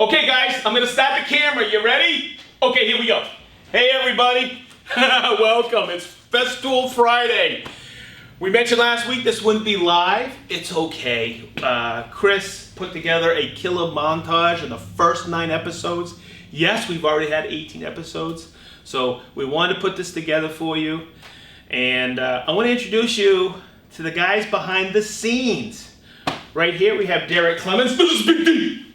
Okay guys, I'm gonna start the camera. You ready? Okay, here we go. Hey everybody, welcome. It's Festool Friday. We mentioned last week this wouldn't be live. It's okay. Chris put together a killer montage of the first 9 episodes. Yes, we've already had 18 episodes. So we wanted to put this together for you. And I want to introduce you to the guys behind the scenes. Right here we have Derek Clemens. This is Big D.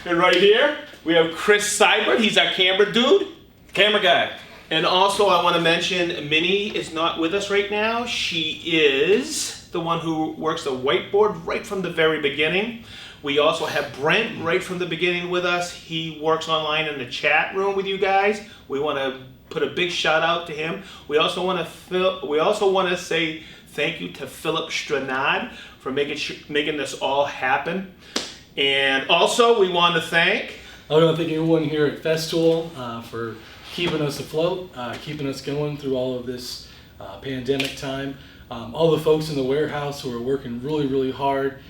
And right here we have Chris Seibert. He's our camera dude. Camera guy. And also I want to mention Minnie is not with us right now. She is the one who works the whiteboard right from the very beginning. We also have Brent right from the beginning with us. He works online in the chat room with you guys. We want to put a big shout out to him. We also want to say thank you to Philip Stranad for making this all happen. And also we want to thank everyone here at Festool for keeping us afloat, keeping us going through all of this pandemic time. All the folks in the warehouse who are working really, really hard,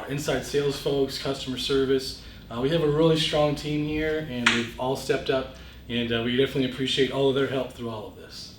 inside sales folks, customer service. We have a really strong team here, and they've all stepped up, and we definitely appreciate all of their help through all of this.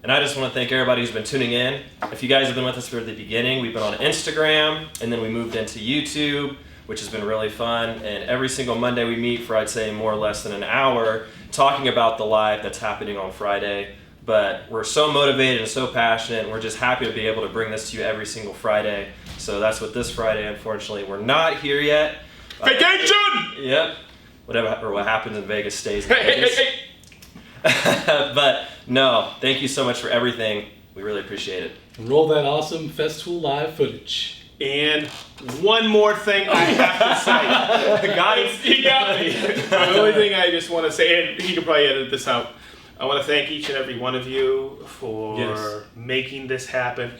And I just want to thank everybody who's been tuning in. If you guys have been with us from the beginning, we've been on Instagram, and then we moved into YouTube, which has been really fun. And every single Monday we meet for, I'd say, more or less than an hour, talking about the live that's happening on Friday. But we're so motivated and so passionate, and we're just happy to be able to bring this to you every single Friday. So that's what this Friday, unfortunately, we're not here yet. Vacation! Yep. What happens in Vegas stays in Vegas. But no, thank you so much for everything. We really appreciate it. Roll that awesome Festool live footage. And one more thing I have to say. Guys, he got me. The only thing I just want to say, and he could probably edit this out, I want to thank each and every one of you for making this happen.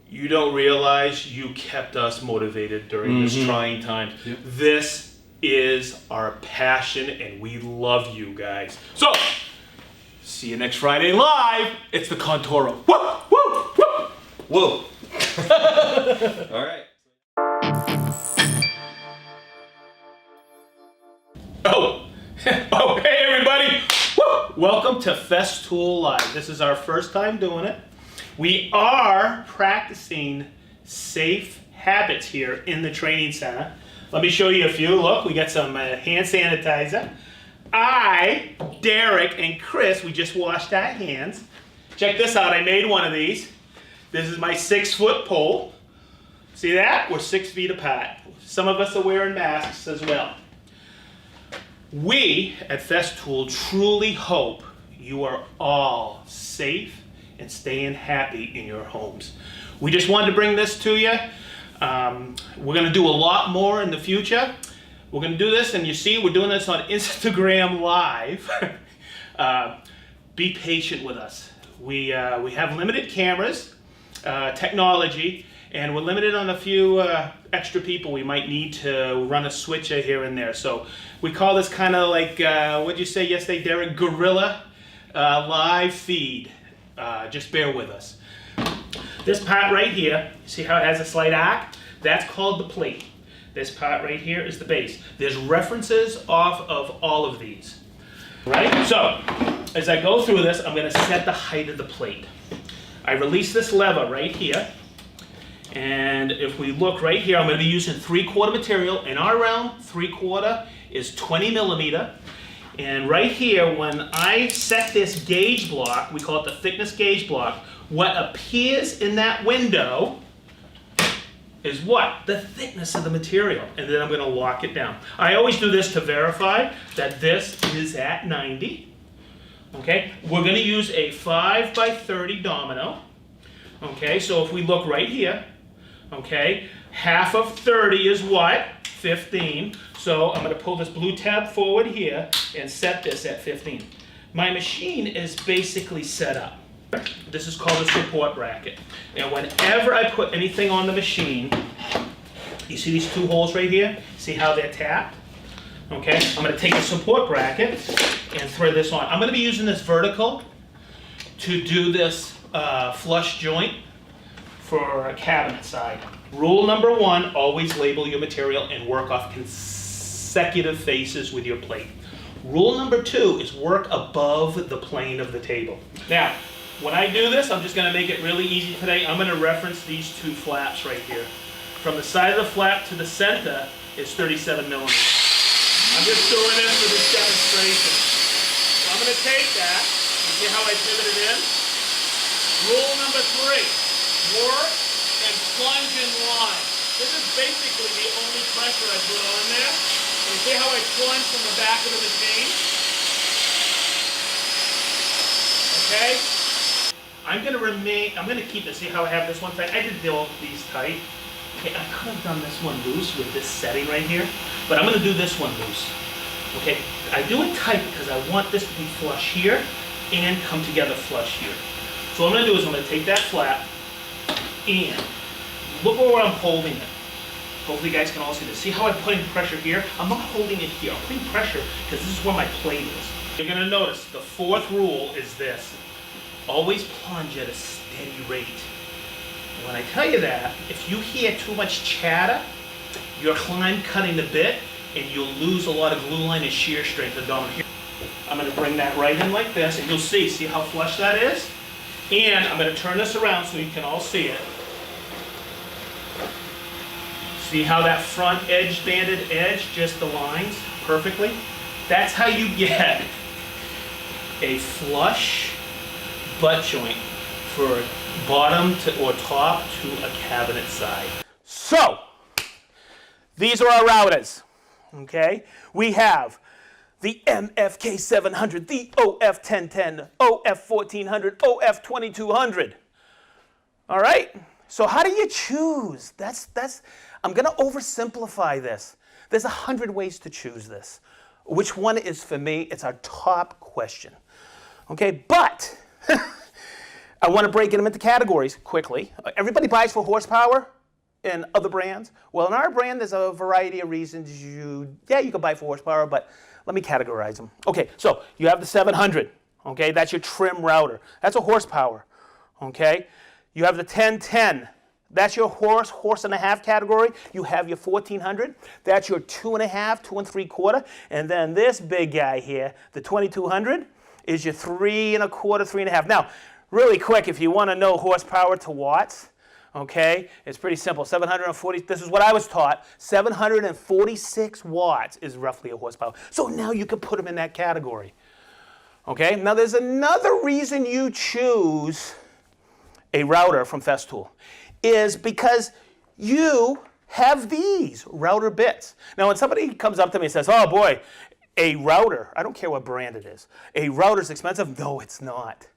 You don't realize you kept us motivated during this trying time. Yep. This is our passion, and we love you guys. So, see you next Friday live. It's the Contoro. Woo, woo, woo. Whoa. All right. Oh, hey everybody. Woo. Welcome to Festool Live. This is our first time doing it. We are practicing safe habits here in the training center. Let me show you a few. Look, we got some hand sanitizer. I, Derek, and Chris, we just washed our hands. Check this out. I made one of these. This is my 6-foot pole. See that? We're 6 feet apart. Some of us are wearing masks as well. We at Festool truly hope you are all safe and staying happy in your homes. We just wanted to bring this to you. We're going to do a lot more in the future. We're going to do this, and you see we're doing this on Instagram Live. Be patient with us. We have limited cameras, technology, and we're limited on a few extra people we might need to run a switcher here and there. So we call this kind of like, what'd you say yesterday, Derek? Guerrilla live feed. Just bear with us. This part right here, see how it has a slight arc? That's called the plate. This part right here is the base. There's references off of all of these. Right? So, as I go through this, I'm going to set the height of the plate. I release this lever right here. And if we look right here, I'm going to be using 3/4 material. In our realm, 3/4 is 20 millimeter. And right here, when I set this gauge block, we call it the thickness gauge block, what appears in that window is what? The thickness of the material. And then I'm going to lock it down. I always do this to verify that this is at 90. Okay, we're going to use a 5x30 domino. Okay, so if we look right here, okay, half of 30 is what? 15. So I'm going to pull this blue tab forward here and set this at 15. My machine is basically set up. This is called a support bracket. And whenever I put anything on the machine, you see these 2 holes right here? See how they're tapped? Okay, I'm going to take the support bracket and thread this on. I'm going to be using this vertical to do this flush joint for a cabinet side. Rule number 1, always label your material and work off consecutive faces with your plate. Rule number 2 is work above the plane of the table. Now, when I do this, I'm just going to make it really easy today. I'm going to reference these 2 flaps right here. From the side of the flap to the center is 37 millimeters. I'm just doing this for this demonstration. So I'm going to take that. You see how I pivoted in? Rule number 3, work and plunge in line. This is basically the only pressure I put on there. And you see how I plunge from the back of the machine? Okay? I'm going to keep this. See how I have this one tight? I did all these tight. Okay, I could have done this one loose with this setting right here, but I'm going to do this one loose. Okay, I do it tight because I want this to be flush here and come together flush here. So what I'm going to do is I'm going to take that flap and look where I'm holding it. Hopefully you guys can all see this. See how I'm putting pressure here? I'm not holding it here. I'm putting pressure because this is where my plate is. You're going to notice the 4th rule is this. Always plunge at a steady rate. And when I tell you that, if you hear too much chatter, your climb cutting the bit, and you'll lose a lot of glue line and shear strength of Domino. Here, I'm going to bring that right in like this, and you'll see how flush that is? And I'm going to turn this around so you can all see it. See how that front edge banded edge just aligns perfectly? That's how you get a flush butt joint for bottom to or top to a cabinet side. So, these are our routers, okay? We have the MFK 700, the OF 1010, OF 1400, OF 2200. All right? So how do you choose? I'm gonna oversimplify this. There's 100 ways to choose this. Which one is for me? It's our top question. Okay, but I want to break them into categories quickly. Everybody buys for horsepower in other brands. Well, in our brand, there's a variety of reasons you can buy for horsepower, but let me categorize them. Okay, so you have the 700. Okay, that's your trim router. That's a horsepower. Okay, you have the 1010. That's your horse and a half category. You have your 1400. That's your 2.5, 2 3/4. And then this big guy here, the 2200, is your 3 1/4, 3.5. Now, really quick, if you want to know horsepower to watts, okay, it's pretty simple. 740, this is what I was taught. 746 watts is roughly a horsepower. So now you can put them in that category. Okay, now there's another reason you choose a router from Festool, is because you have these router bits. Now when somebody comes up to me and says, oh boy, a router, I don't care what brand it is, a router's expensive. No, it's not.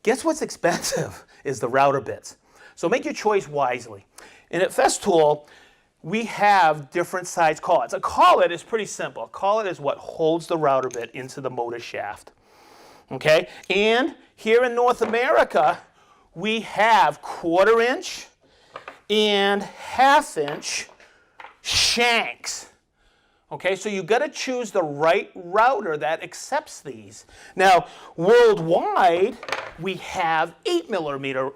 Guess what's expensive is the router bits. So make your choice wisely. And at Festool, we have different size collets. A collet is pretty simple. A collet is what holds the router bit into the motor shaft. Okay? And here in North America, we have 1/4 inch and 1/2 inch shanks. Okay, so you got to choose the right router that accepts these. Now, worldwide, we have 8 millimeter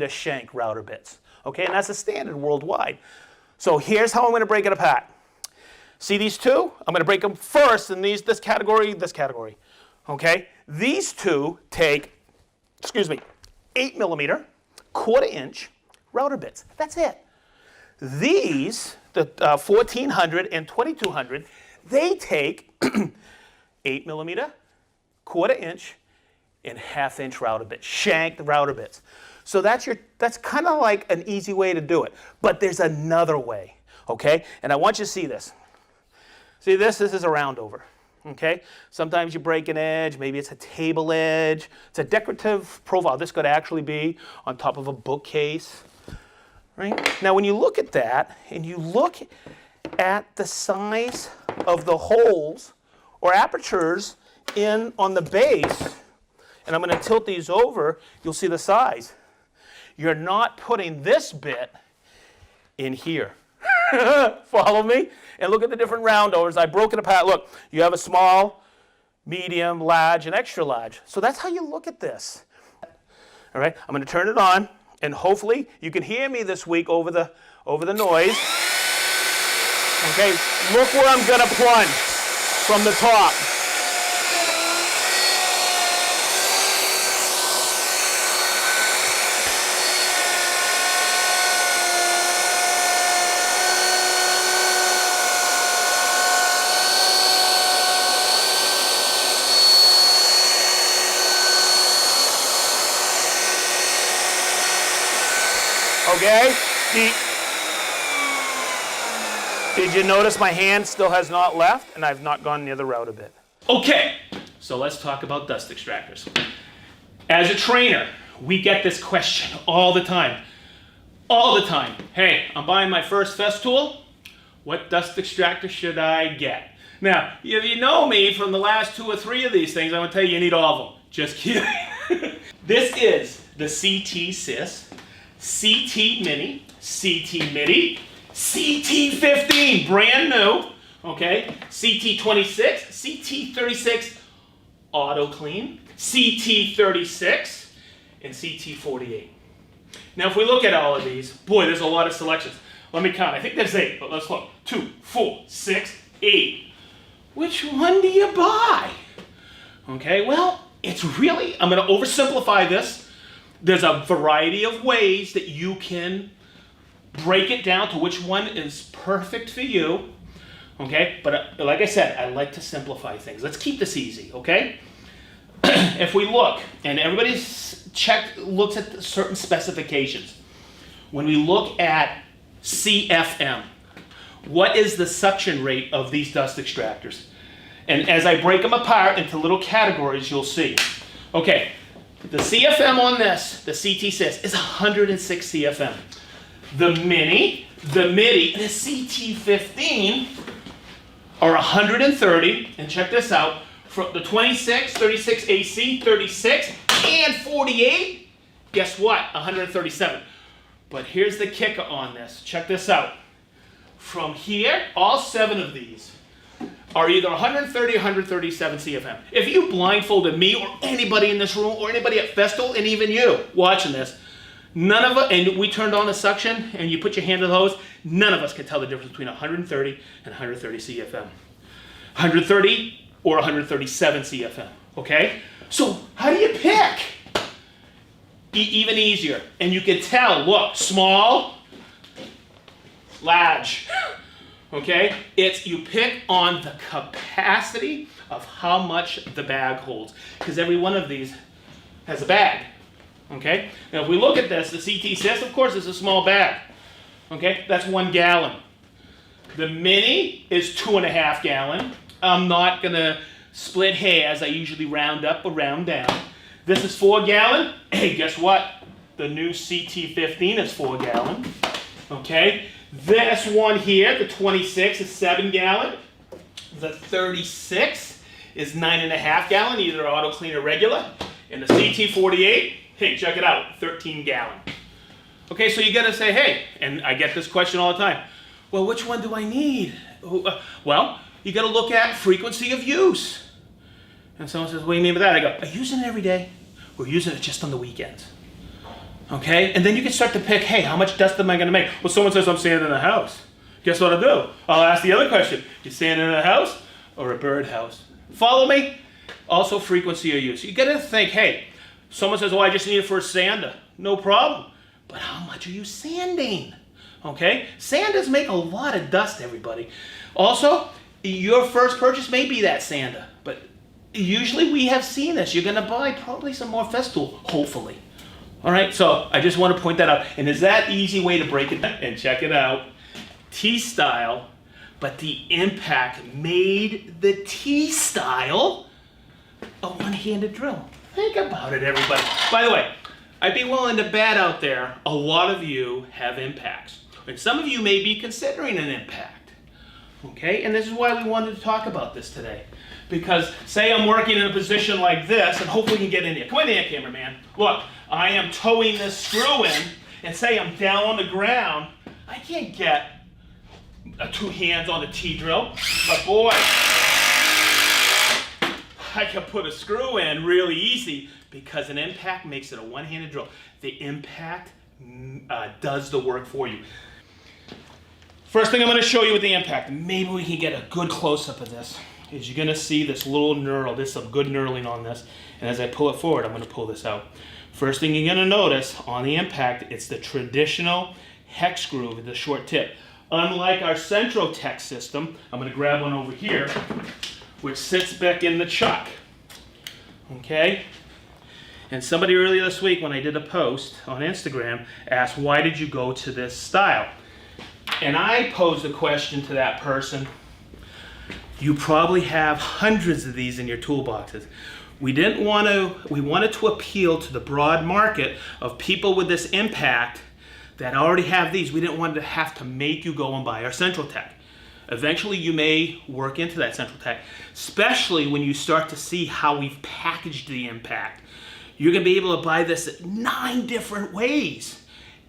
shank router bits. Okay, and that's a standard worldwide. So here's how I'm going to break it apart. See these two? I'm going to break them first in this category, this category. Okay, these two take 8 millimeter, 1/4 inch router bits. That's it. These, the 1400 and 2200, they take 8 millimeter, 1/4 inch, and 1/2 inch router bits, shanked router bits. So that's kind of like an easy way to do it. But there's another way, okay? And I want you to see this. See this? This is a roundover. Okay, sometimes you break an edge, maybe it's a table edge. It's a decorative profile. This could actually be on top of a bookcase, right? Now when you look at that and you look at the size of the holes or apertures on the base, and I'm going to tilt these over, you'll see the size. You're not putting this bit in here. Follow me? And look at the different roundovers. I broke it apart. Look, you have a small, medium, large, and extra large. So that's how you look at this. All right, I'm going to turn it on, and hopefully you can hear me this week over the noise. Okay, look where I'm gonna plunge from the top. Okay, did you notice my hand still has not left and I've not gone near the route a bit? Okay, so let's talk about dust extractors. As a trainer, we get this question all the time. All the time. Hey, I'm buying my first Festool. What dust extractor should I get? Now, if you know me from the last 2 or 3 of these things, I'm gonna tell you need all of them. Just kidding. This is the CT Sys, CT Mini, CT Midi, CT15, brand new, okay? CT26, CT36 Auto Clean, CT36, and CT48. Now, if we look at all of these, boy, there's a lot of selections. Let me count. I think there's 8, but let's look. 2, 4, 6, 8. Which one do you buy? Okay, well, it's really, I'm going to oversimplify this. There's a variety of ways that you can break it down to which one is perfect for you. Okay, but like I said, I like to simplify things. Let's keep this easy, okay? If we look, and everybody's looks at certain specifications. When we look at CFM, what is the suction rate of these dust extractors? And as I break them apart into little categories, you'll see. Okay, the CFM on this, the CT Sys, is 106 CFM. The Mini, the Midi, and the CT15 are 130, and check this out, from the 26, 36 AC, 36, and 48, guess what? 137. But here's the kicker on this. Check this out. From here, all 7 of these are either 130 or 137 CFM. If you blindfolded me or anybody in this room or anybody at Festool, and even you watching this, none of us, and we turned on the suction and you put your hand to the hose, none of us can tell the difference between 130 and 130 CFM. 130 or 137 CFM, okay? So how do you pick? Even easier. And you can tell, look, small, large, okay? It's, you pick on the capacity of how much the bag holds, because every one of these has a bag, okay? Now if we look at this, the CT Sys, of course, is a small bag, okay? That's 1 gallon. The Mini is 2.5 gallon. I'm not gonna split hairs. I usually round up or round down. This is 4 gallon. Hey, guess what? The new CT15 is 4 gallon. Okay. This one here, the 26, is 7 gallon. The 36 is 9.5 gallon, either auto clean or regular. And the CT48, hey, check it out, 13 gallon. Okay, so you gotta say, hey, and I get this question all the time. Well, which one do I need? Well, you gotta look at frequency of use. And someone says, what do you mean by that? I go, are you using it every day? Or using it just on the weekends? Okay, and then you can start to pick, hey, how much dust am I gonna make? Well, someone says I'm sanding in a house. Guess what I'll do? I'll ask the other question. You sanding in a house or a birdhouse? Follow me? Also frequency of use. You gotta think, hey, someone says, oh, I just need it for a sander. No problem. But how much are you sanding? Okay, sanders make a lot of dust, everybody. Also, your first purchase may be that sander, but usually we have seen this. You're gonna buy probably some more Festool, hopefully. All right, so I just want to point that out. And is that easy way to break it down? And check it out. T-style, but the impact made the T-style a one-handed drill. Think about it, everybody. By the way, I'd be willing to bet out there a lot of you have impacts. And some of you may be considering an impact. Okay, and this is why we wanted to talk about this today. Because say I'm working in a position like this, and hopefully you can get in here. Come in here, cameraman. Look, I am towing this screw in, and say I'm down on the ground, I can't get 2 hands on the T-drill, but boy, I can put a screw in really easy because an impact makes it a one-handed drill. The impact does the work for you. First thing I'm going to show you with the impact, maybe we can get a good close-up of this, is you're going to see this little knurl. There's some good knurling on this. And as I pull it forward, I'm going to pull this out. First thing you're going to notice on the impact, it's the traditional hex groove with the short tip. Unlike our Centrotech system, I'm going to grab one over here, which sits back in the chuck. Okay? And somebody earlier this week when I did a post on Instagram asked, why did you go to this style? And I posed a question to that person. You probably have hundreds of these in your toolboxes. We wanted to appeal to the broad market of people with this impact that already have these. We didn't want to have to make you go and buy our Centrotech. Eventually you may work into that Centrotech, especially when you start to see how we've packaged the impact. You're gonna be able to buy this 9 different ways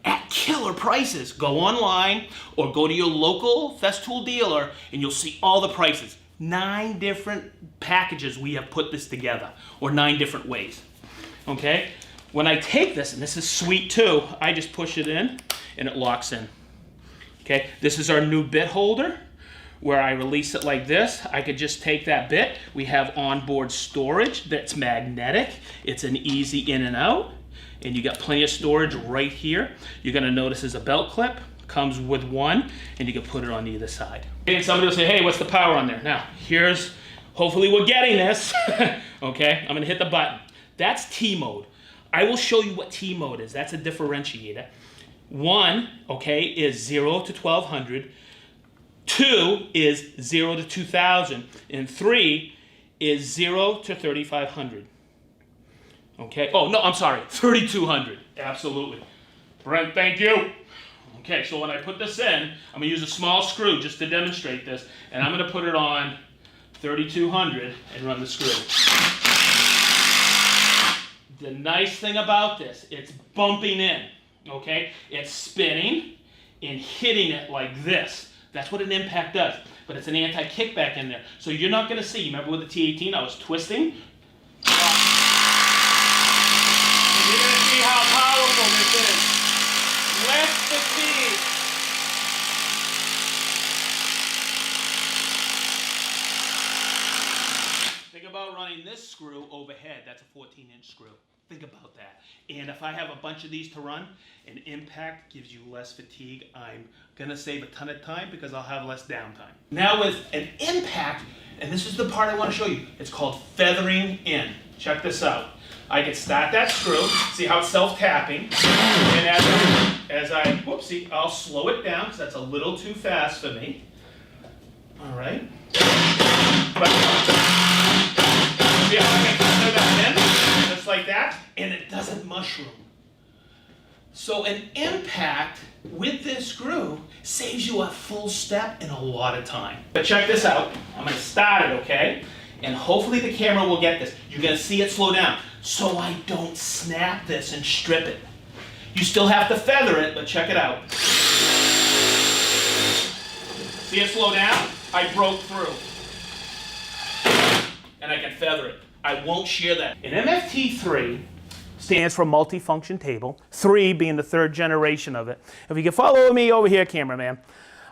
at killer prices. Go online or go to your local Festool dealer and you'll see all the prices. 9 different packages we have put this together, or 9 different ways, okay? When I take this, and this is sweet too, I just push it in and it locks in, okay? This is our new bit holder where I release it like this. I could just take that bit. We have onboard storage that's magnetic. It's an easy in and out, and you got plenty of storage right here. You're gonna notice there's a belt clip, comes with one, and you can put it on either side. And somebody will say, hey, what's the power on there? Now, hopefully we're getting this, okay? I'm gonna hit the button. That's T mode. I will show you what T mode is. That's a differentiator. 1, okay, is 0 to 1200. 2 is 0 to 2000. And 3 is 0 to 3500. Okay, oh no, I'm sorry, 3200, absolutely. Brent, thank you. Okay, so when I put this in, I'm gonna use a small screw just to demonstrate this, and I'm gonna put it on 3200 and run the screw. The nice thing about this, it's bumping in, okay? It's spinning and hitting it like this. That's what an impact does, but it's an anti-kickback in there. So you're not gonna see, remember with the T18, I was twisting? And you're gonna see how powerful this is. Less fatigue. Think about running this screw overhead. That's a 14-inch screw. Think about that. And if I have a bunch of these to run, an impact gives you less fatigue. I'm gonna save a ton of time because I'll have less downtime. Now with an impact, and this is the part I wanna show you, it's called feathering in. Check this out. I can start that screw, see how it's self-tapping, and as I, whoopsie, I'll slow it down because that's a little too fast for me. All right. But see how I can feather that in, just like that, and it doesn't mushroom. So an impact with this screw saves you a full step and a lot of time. But check this out. I'm gonna start it, okay? And hopefully the camera will get this. You're gonna see it slow down, so I don't snap this and strip it. You still have to feather it, but check it out. See it slow down? I broke through. And I can feather it. I won't shear that. An MFT3 stands for multifunction table, 3 being the 3rd generation of it. If you can follow me over here, cameraman,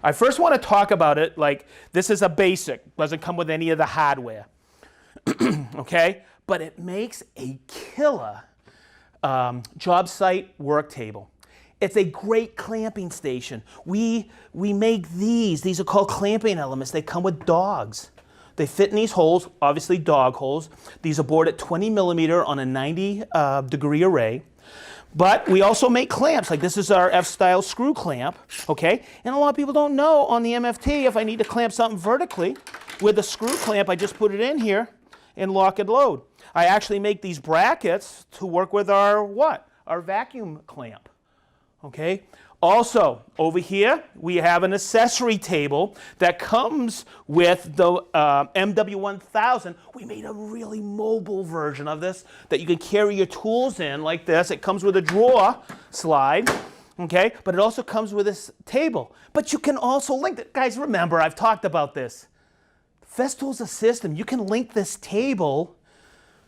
I first want to talk about it like this is a basic, doesn't come with any of the hardware, okay? But it makes a killer job site work table. It's a great clamping station. We make these are called clamping elements. They come with dogs. They fit in these holes, obviously dog holes. These are bored at 20 millimeter on a 90 degree array. But we also make clamps, like this is our F-style screw clamp, okay? And a lot of people don't know on the MFT, if I need to clamp something vertically, with a screw clamp, I just put it in here and lock and load. I actually make these brackets to work with our what? Our vacuum clamp, okay? Also, over here, we have an accessory table that comes with the MW1000. We made a really mobile version of this that you can carry your tools in like this. It comes with a drawer slide, okay? But it also comes with this table. But you can also link it. Guys, remember, I've talked about this. Festool's a system. You can link this table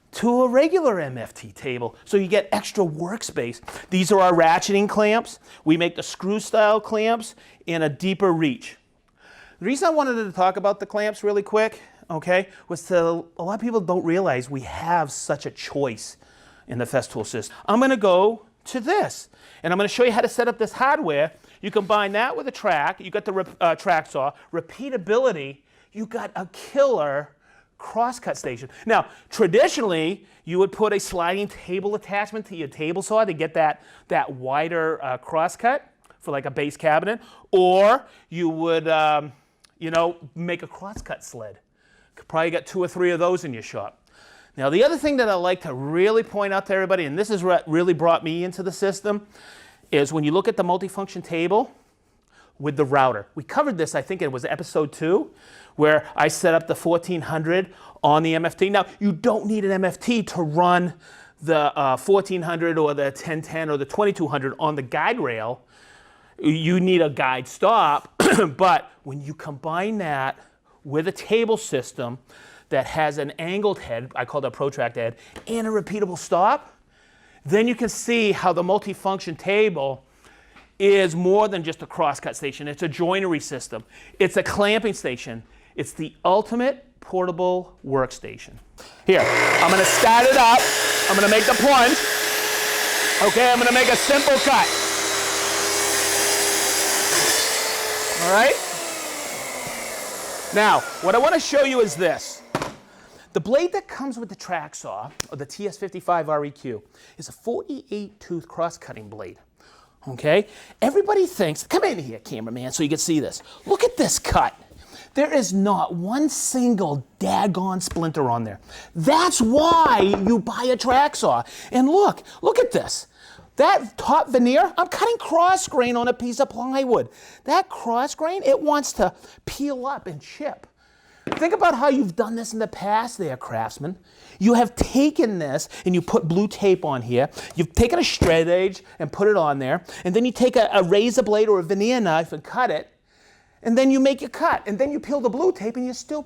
to a regular MFT table, so you get extra workspace. These are our ratcheting clamps. We make the screw style clamps in a deeper reach. The reason I wanted to talk about the clamps really quick, okay, was a lot of people don't realize we have such a choice in the Festool system. I'm going to go to this, and I'm going to show you how to set up this hardware. You combine that with a track, you got the track saw, repeatability, you got a killer crosscut station. Now, traditionally, you would put a sliding table attachment to your table saw to get that wider crosscut for like a base cabinet, or you would, make a crosscut sled. Could probably get 2 or 3 of those in your shop. Now, the other thing that I like to really point out to everybody, and this is what really brought me into the system, is when you look at the multifunction table with the router. We covered this, I think it was episode 2, where I set up the 1400 on the MFT. Now, you don't need an MFT to run the 1400 or the 1010 or the 2200 on the guide rail. You need a guide stop, but when you combine that with a table system that has an angled head, I call it a protract head, and a repeatable stop, then you can see how the multifunction table is more than just a crosscut station. It's a joinery system. It's a clamping station. It's the ultimate portable workstation. Here, I'm going to start it up. I'm going to make the plunge. Okay, I'm going to make a simple cut. All right? Now, what I want to show you is this. The blade that comes with the track saw, or the TS55 REQ, is a 48-tooth cross-cutting blade. Okay? Everybody thinks, come in here, cameraman, so you can see this. Look at this cut. There is not one single daggone splinter on there. That's why you buy a track saw. And look at this. That top veneer, I'm cutting cross grain on a piece of plywood. That cross grain, it wants to peel up and chip. Think about how you've done this in the past there, craftsmen. You have taken this and you put blue tape on here. You've taken a straight edge and put it on there. And then you take a razor blade or a veneer knife and cut it. And then you make your cut. And then you peel the blue tape and you're still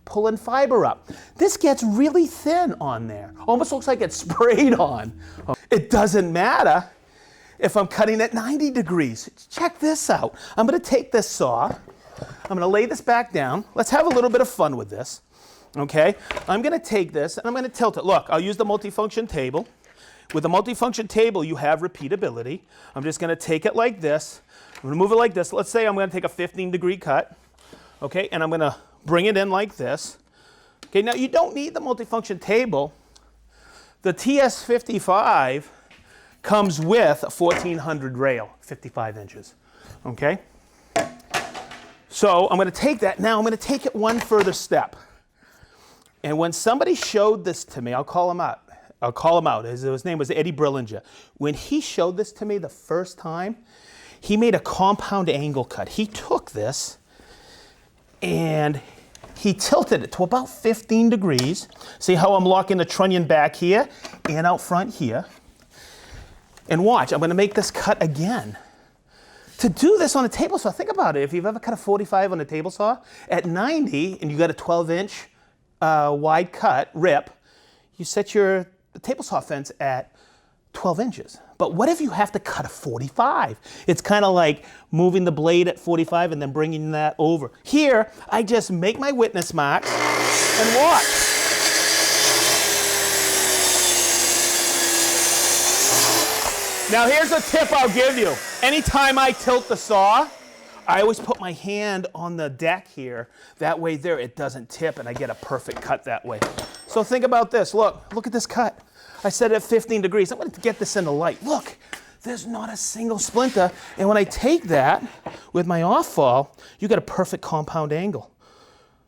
pulling fiber up. This gets really thin on there. Almost looks like it's sprayed on. It doesn't matter if I'm cutting at 90 degrees. Check this out. I'm going to take this saw. I'm going to lay this back down. Let's have a little bit of fun with this. Okay? I'm going to take this and I'm going to tilt it. Look, I'll use the multifunction table. With the multifunction table, you have repeatability. I'm just going to take it like this. I'm going to move it like this. Let's say I'm going to take a 15-degree cut. Okay? And I'm going to bring it in like this. Okay? Now, you don't need the multifunction table. The TS55 comes with a 1400 rail, 55 inches. Okay? So I'm going to take that. Now I'm going to take it one further step. And when somebody showed this to me, I'll call him out. His name was Eddie Brillinger. When he showed this to me the first time, he made a compound angle cut. He took this and he tilted it to about 15 degrees. See how I'm locking the trunnion back here and out front here. And watch, I'm going to make this cut again. To do this on a table saw, think about it. If you've ever cut a 45 on a table saw, at 90 and you got a 12-inch wide cut, rip, you set your table saw fence at 12 inches. But what if you have to cut a 45? It's kind of like moving the blade at 45 and then bringing that over. Here, I just make my witness marks and watch. Now here's a tip I'll give you. Anytime I tilt the saw, I always put my hand on the deck here. That way there it doesn't tip and I get a perfect cut that way. So think about this. Look at this cut. I set it at 15 degrees. I'm going to get this in the light. Look, there's not a single splinter. And when I take that with my off-fall, you get a perfect compound angle.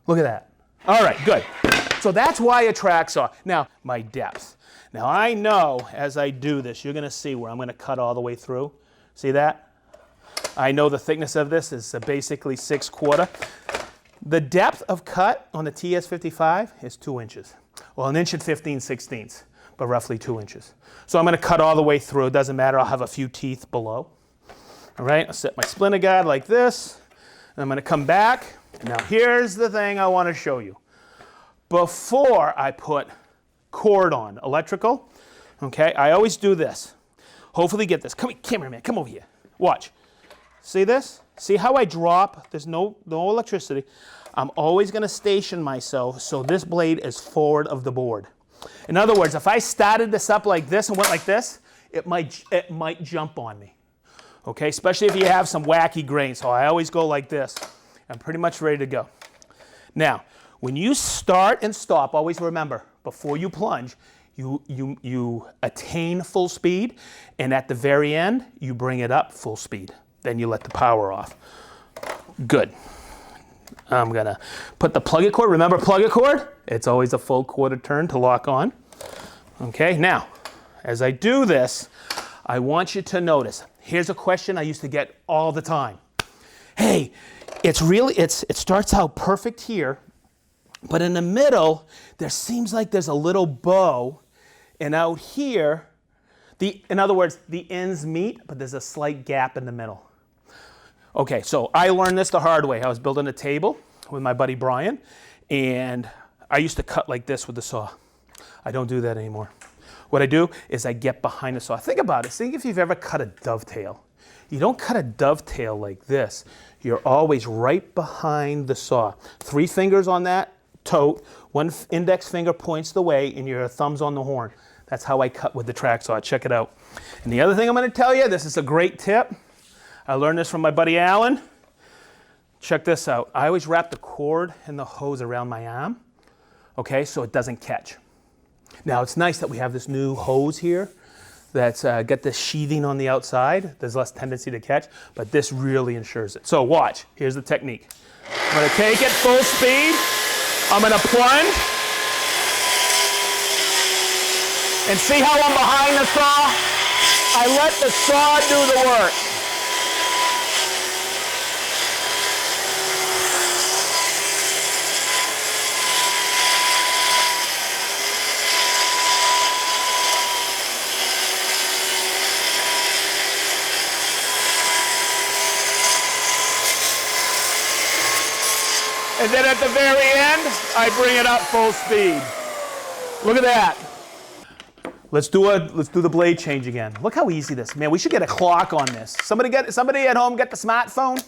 Look at that. All right, good. So that's why a track saw. Now, my depth. Now I know as I do this, you're going to see where I'm going to cut all the way through. See that? I know the thickness of this is basically 6/4. The depth of cut on the TS55 is 2 inches. Well, 1 inch and 15/16, but roughly 2 inches. So I'm going to cut all the way through. It doesn't matter. I'll have a few teeth below. All right, I'll set my splinter guard like this. And I'm going to come back. Now here's the thing I want to show you. Before I put cord on, electrical, okay, I always do this. Hopefully get this. Come here, cameraman, come over here. Watch. See this? See how I drop? There's no electricity. I'm always going to station myself so this blade is forward of the board. In other words, if I started this up like this and went like this, it might jump on me. Okay, especially if you have some wacky grain. So I always go like this. I'm pretty much ready to go. Now, when you start and stop, always remember, before you plunge, you attain full speed, and at the very end, you bring it up full speed. Then you let the power off. Good. I'm gonna put the plug-it cord. Remember plug-it cord? It's always a full quarter turn to lock on. Okay, now, as I do this, I want you to notice. Here's a question I used to get all the time. Hey, it starts out perfect here, but in the middle, there seems like there's a little bow, and out here, in other words, the ends meet, but there's a slight gap in the middle. Okay, so I learned this the hard way. I was building a table with my buddy Brian, and I used to cut like this with the saw. I don't do that anymore. What I do is I get behind the saw. Think about it. Think if you've ever cut a dovetail. You don't cut a dovetail like this. You're always right behind the saw. 3 fingers on that tote, 1 index finger points the way, and your thumb's on the horn. That's how I cut with the track saw. Check it out. And the other thing I'm going to tell you, this is a great tip. I learned this from my buddy Alan. Check this out. I always wrap the cord and the hose around my arm, okay, so it doesn't catch. Now, it's nice that we have this new hose here that's got this sheathing on the outside. There's less tendency to catch, but this really ensures it. So watch. Here's the technique. I'm going to take it full speed. I'm going to plunge. And see how I'm behind the saw? I let the saw do the work. And then at the very end, I bring it up full speed. Look at that. Let's do the blade change again. Look how easy this. Man, we should get a clock on this. Somebody at home get the smartphone?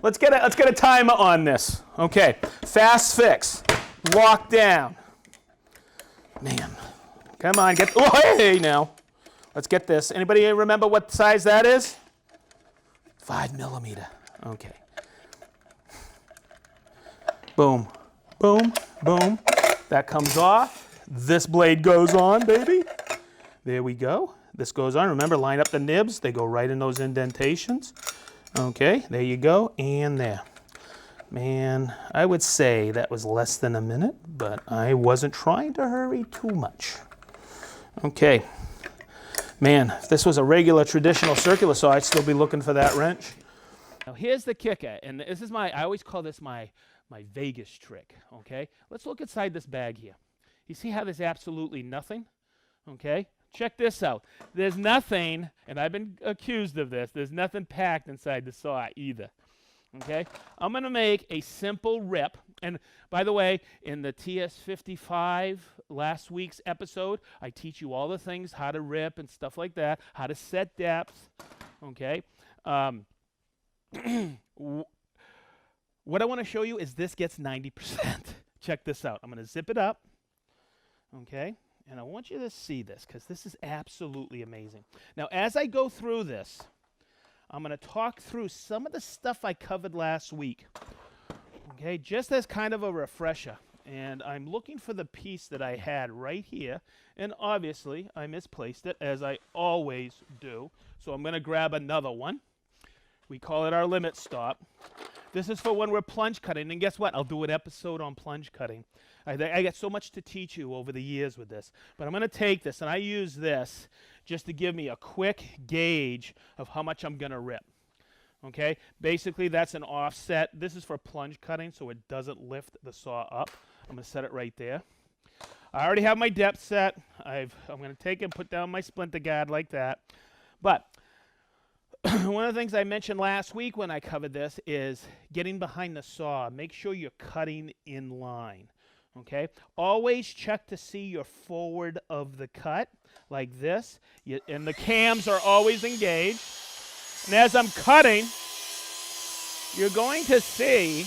Let's get a timer on this. Okay. Fast fix. Lock down. Man. Come on, hey now. Let's get this. Anybody remember what size that is? 5 millimeter. Okay. Boom, boom, boom. That comes off. This blade goes on, baby. There we go. This goes on. Remember, line up the nibs. They go right in those indentations. Okay, there you go, and there. Man, I would say that was less than a minute, but I wasn't trying to hurry too much. Okay. Man, if this was a regular traditional circular saw, I'd still be looking for that wrench. Now here's the kicker, and this is I always call this my Vegas trick, okay? Let's look inside this bag here. You see how there's absolutely nothing, okay? Check this out. There's nothing, and I've been accused of this, there's nothing packed inside the saw either, okay? I'm going to make a simple rip, and by the way, in the TS55 last week's episode, I teach you all the things, how to rip and stuff like that, how to set depth, okay? What I want to show you is this gets 90%. Check this out. I'm going to zip it up, okay? And I want you to see this because this is absolutely amazing. Now, as I go through this, I'm going to talk through some of the stuff I covered last week, okay, just as kind of a refresher. And I'm looking for the piece that I had right here, and obviously I misplaced it, as I always do. So I'm going to grab another one. We call it our limit stop. This is for when we're plunge cutting, and guess what? I'll do an episode on plunge cutting. I got so much to teach you over the years with this, but I'm going to take this, and I use this just to give me a quick gauge of how much I'm going to rip. Okay? Basically, that's an offset. This is for plunge cutting, so it doesn't lift the saw up. I'm going to set it right there. I already have my depth set. I'm going to take and put down my splinter guard like that. But one of the things I mentioned last week when I covered this is getting behind the saw. Make sure you're cutting in line, okay? Always check to see your forward of the cut, like this, and the cams are always engaged. And as I'm cutting, you're going to see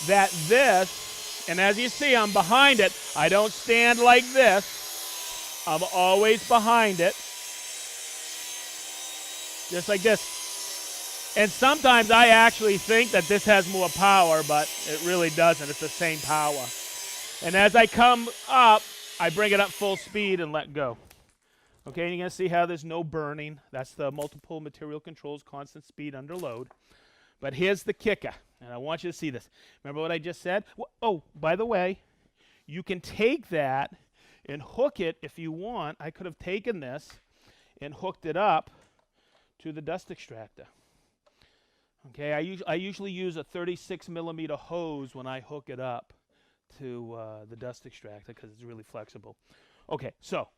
that this, and as you see, I'm behind it. I don't stand like this. I'm always behind it. Just like this. And sometimes I actually think that this has more power, but it really doesn't. It's the same power. And as I come up, I bring it up full speed and let go. Okay, and you're going to see how there's no burning. That's the multiple material controls, constant speed under load. But here's the kicker, and I want you to see this. Remember what I just said? Oh, by the way, you can take that and hook it if you want. I could have taken this and hooked it up to the dust extractor. Okay, I usually use a 36 millimeter hose when I hook it up to the dust extractor because it's really flexible. Okay, so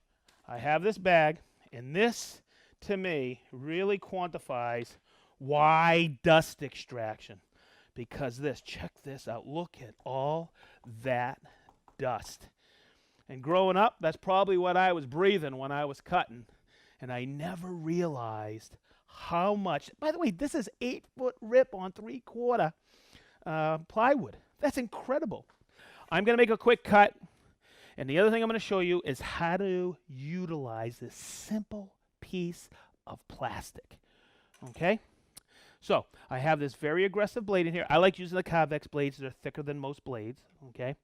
I have this bag, and this, to me, really quantifies why dust extraction. Because this, check this out. Look at all that dust. And growing up, that's probably what I was breathing when I was cutting. And I never realized how much. By the way, this is 8-foot rip on 3/4 plywood. That's incredible. I'm going to make a quick cut. And the other thing I'm going to show you is how to utilize this simple piece of plastic. Okay? So, I have this very aggressive blade in here. I like using the Carvex blades. They're thicker than most blades. Okay?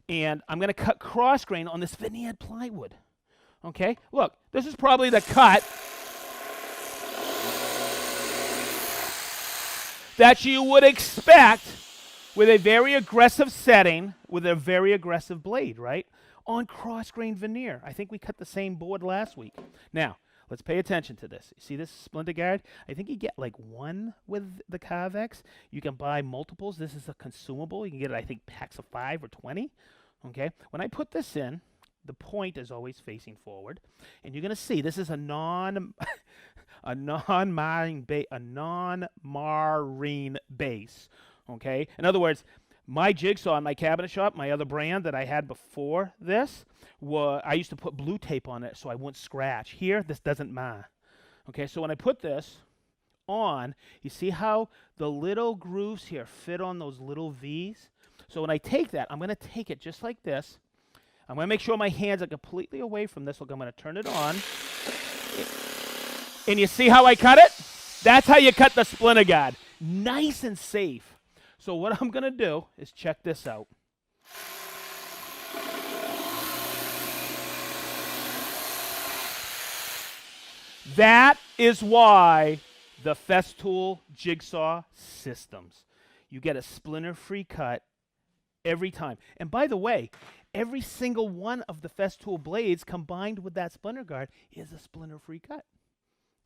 And I'm going to cut cross grain on this veneered plywood. Okay? Look, this is probably the cut that you would expect with a very aggressive setting with a very aggressive blade, right? On cross grain veneer. I think we cut the same board last week. Now, let's pay attention to this. You see this splinter guard? I think you get like one with the Carvex. You can buy multiples. This is a consumable. You can get, I think, packs of 5 or 20. Okay? When I put this in, the point is always facing forward. And you're going to see this is a non-marring base. Okay? In other words, my jigsaw in my cabinet shop, my other brand that I had before this, I used to put blue tape on it so I wouldn't scratch. Here, this doesn't mar. Okay, so when I put this on, you see how the little grooves here fit on those little V's? So when I take that, I'm going to take it just like this. I'm going to make sure my hands are completely away from this. Look, I'm going to turn it on. And you see how I cut it? That's how you cut the splinter guard. Nice and safe. So what I'm going to do is check this out. That is why the Festool Jigsaw systems. You get a splinter-free cut every time. And by the way, every single one of the Festool blades combined with that splinter guard is a splinter-free cut.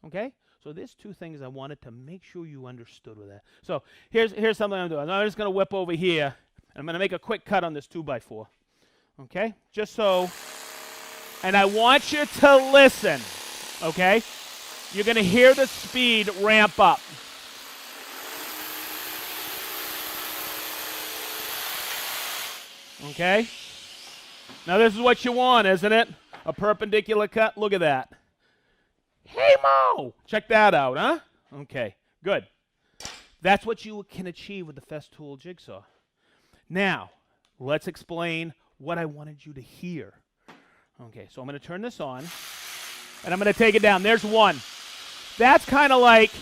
Okay? So there's two things I wanted to make sure you understood with that. So here's something I'm doing. I'm just going to whip over here, and I'm going to make a quick cut on this 2x4. Okay? Just so, and I want you to listen. Okay? You're going to hear the speed ramp up. Okay? Now this is what you want, isn't it? A perpendicular cut. Look at that. Hey, Mo! Check that out, huh? Okay, good. That's what you can achieve with the Festool Jigsaw. Now, let's explain what I wanted you to hear. Okay, so I'm going to turn this on, and I'm going to take it down. There's one. That's kind of like,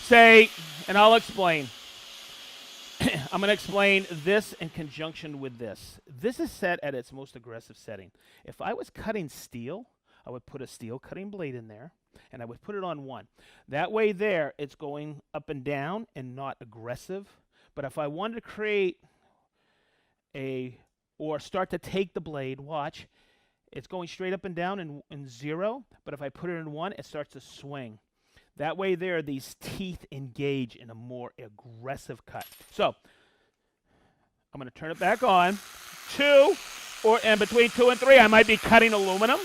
say, and I'll explain. I'm going to explain this in conjunction with this. This is set at its most aggressive setting. If I was cutting steel, I would put a steel cutting blade in there, and I would put it on 1. That way there, it's going up and down and not aggressive. But if I wanted to create or start to take the blade, watch, it's going straight up and down in 0, but if I put it in 1, it starts to swing. That way there, these teeth engage in a more aggressive cut. So, I'm going to turn it back on. 2, and between 2 and 3, I might be cutting aluminum.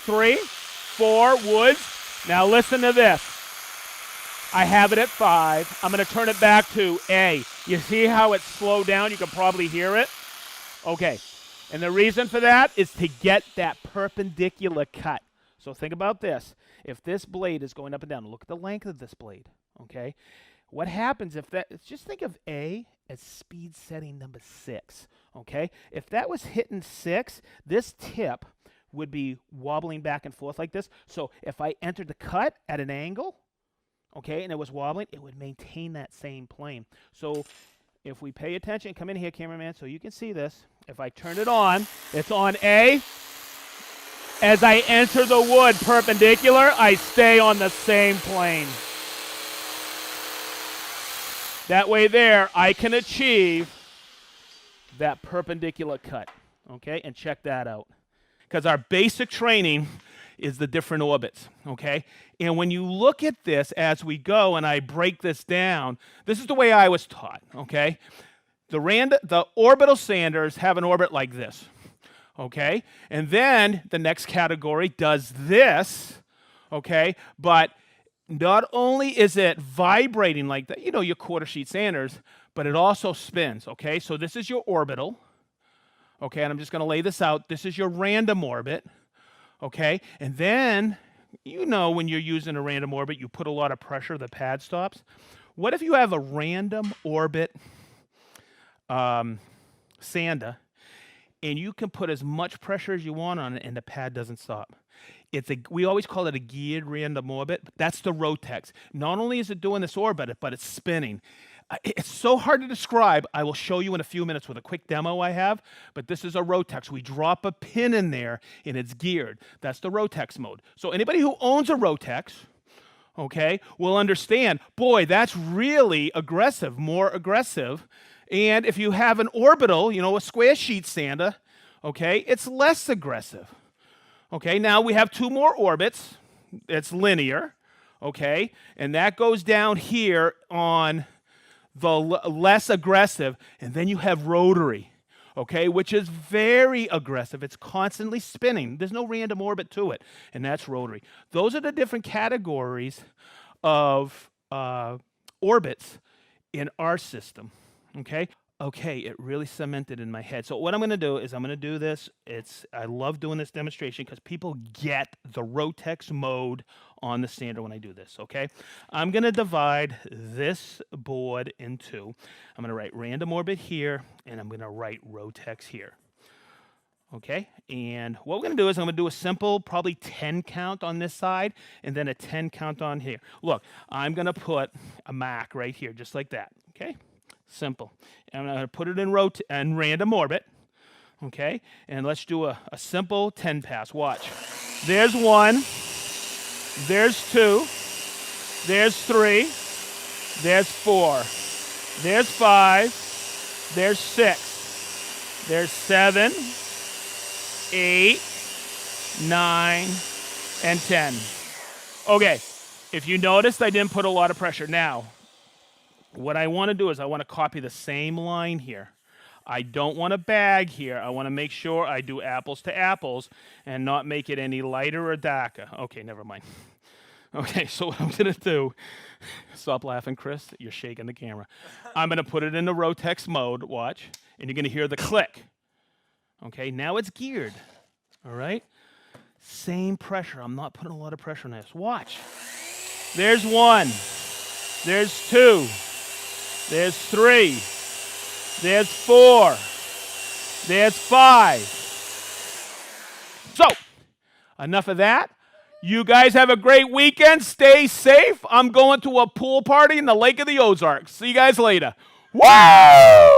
3, 4, woods. Now listen to this. I have it at 5. I'm going to turn it back to A. You see how it's slowed down? You can probably hear it. Okay. And the reason for that is to get that perpendicular cut. So think about this. If this blade is going up and down, look at the length of this blade. Okay. what happens if that, just think of A as speed setting number 6, okay? If that was hitting 6, this tip would be wobbling back and forth like this. So if I entered the cut at an angle, okay, and it was wobbling, it would maintain that same plane. So if we pay attention, come in here, cameraman, so you can see this. If I turn it on, it's on A. As I enter the wood perpendicular, I stay on the same plane. That way there, I can achieve that perpendicular cut, okay? And check that out. Because our basic training is the different orbits, okay? And when you look at this as we go and I break this down, this is the way I was taught, okay? The orbital sanders have an orbit like this, okay? And then the next category does this, okay? But not only is it vibrating like that, your quarter sheet sanders, but it also spins, okay? So this is your orbital, okay? And I'm just going to lay this out. This is your random orbit, okay? And then, when you're using a random orbit, you put a lot of pressure, the pad stops. What if you have a random orbit sander, and you can put as much pressure as you want on it, and the pad doesn't stop? We always call it a geared random orbit, but that's the Rotex. Not only is it doing this orbit, but it's spinning. It's so hard to describe. I will show you in a few minutes with a quick demo I have, but this is a Rotex. We drop a pin in there, and it's geared. That's the Rotex mode. So anybody who owns a Rotex, okay, will understand, boy, that's really aggressive, more aggressive. And if you have an orbital, a square sheet sander, okay, it's less aggressive. Okay, now we have 2 more orbits. It's linear, okay, and that goes down here on the less aggressive, and then you have rotary, okay, which is very aggressive. It's constantly spinning. There's no random orbit to it, and that's rotary. Those are the different categories of orbits in our system, okay? Okay, it really cemented in my head. So what I'm going to do is I'm going to do this. I love doing this demonstration because people get the Rotex mode on the sander when I do this, okay? I'm going to divide this board in 2. I'm going to write random orbit here, and I'm going to write Rotex here. Okay, and what we're going to do is I'm going to do a simple, probably 10 count on this side, and then a 10 count on here. Look, I'm going to put a mark right here, just like that, okay? Simple. And I'm going to put it in random orbit, okay? And let's do a simple 10 pass. Watch. There's 1. There's 2. There's 3. There's 4. There's 5. There's 6. There's 7. 8, 9, and 10. Okay, if you noticed, I didn't put a lot of pressure. Now, what I want to do is I want to copy the same line here. I don't want to bag here. I want to make sure I do apples to apples and not make it any lighter or darker. Okay, never mind. Okay, so what I'm going to do, stop laughing, Chris. You're shaking the camera. I'm going to put it in the Rotex mode, watch, and you're going to hear the click. Okay, now it's geared, all right? Same pressure. I'm not putting a lot of pressure on this. Watch. There's 1. There's 2. There's 3. There's 4. There's 5. So, enough of that. You guys have a great weekend. Stay safe. I'm going to a pool party in the Lake of the Ozarks. See you guys later. Woo!